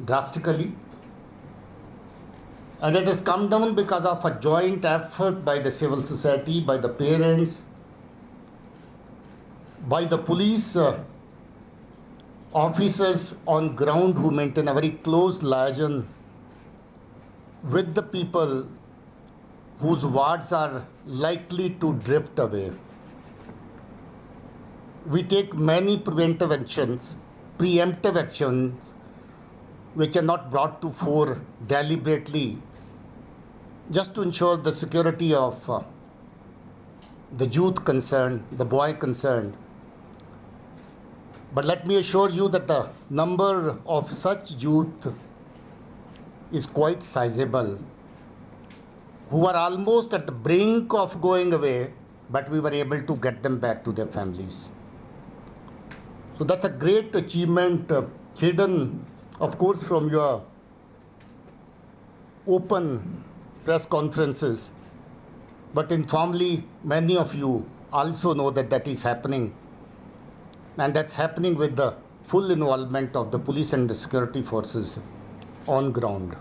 drastically, and it has come down because of a joint effort by the civil society, by the parents, by the police officers on ground who maintain a very close liaison with the people whose wards are likely to drift away. We take many preemptive actions which are not brought to fore deliberately just to ensure the security of the youth concerned, the boy concerned. But let me assure you that the number of such youth is quite sizable, who are almost at the brink of going away, but we were able to get them back to their families. So that's a great achievement, hidden, of course, from your open press conferences. But informally, many of you also know that that is happening. And that's happening with the full involvement of the police and the security forces on ground.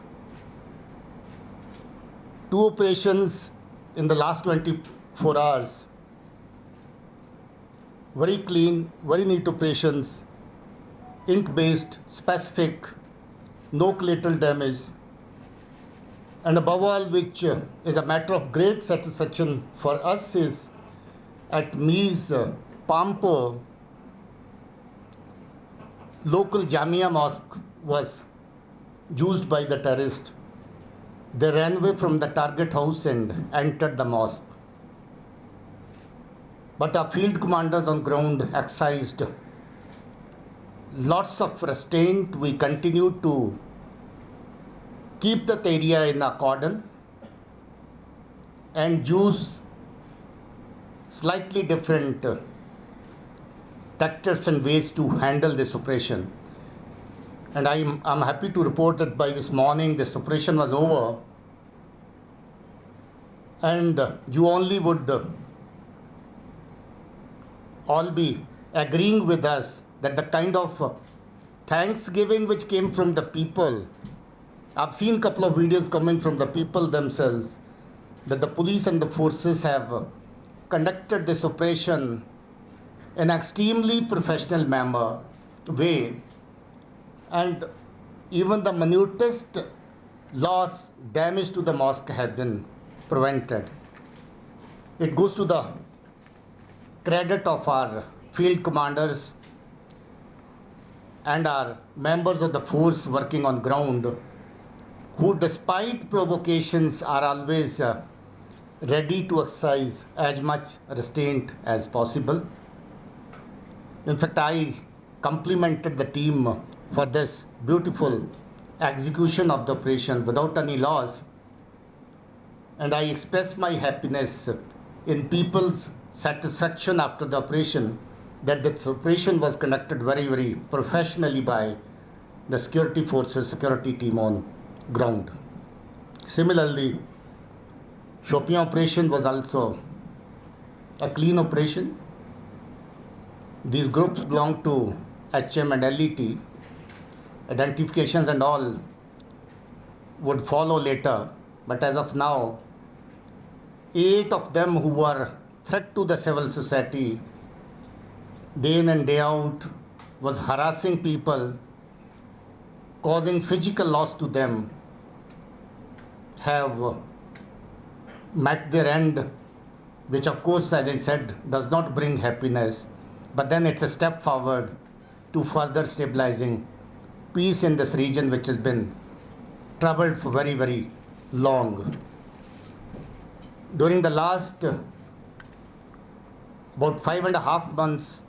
2 operations in the last 24 hours. Very clean, very neat operations, ink-based, specific, no collateral damage, and above all, which is a matter of great satisfaction for us, is at NEWS Pampore, local Jamia mosque was used by the terrorists. They ran away from the target house and entered the mosque. But our field commanders on ground exercised lots of restraint. We continued to keep that area in a cordon and use slightly different tactics and ways to handle this operation. And I'm happy to report that by this morning this operation was over, and you only would all be agreeing with us that the kind of thanksgiving which came from the people, I've seen a couple of videos coming from the people themselves, that the police and the forces have conducted this operation in an extremely professional way, and even the minutest loss, damage to the mosque have been prevented. It goes to the credit of our field commanders and our members of the force working on ground, who despite provocations are always ready to exercise as much restraint as possible. In fact, I complimented the team for this beautiful execution of the operation without any loss, and I expressed my happiness in people's satisfaction after the operation that this operation was conducted very, very professionally by the security forces, security team on ground. Similarly, Shopian operation was also a clean operation. These groups belong to HM and LET. Identifications and all would follow later, but as of now, 8 of them who were threat to the civil society day in and day out, was harassing people, causing physical loss to them, have met their end, which of course, as I said, does not bring happiness, but then it's a step forward to further stabilizing peace in this region which has been troubled for very, very long. During the last about 5.5 months,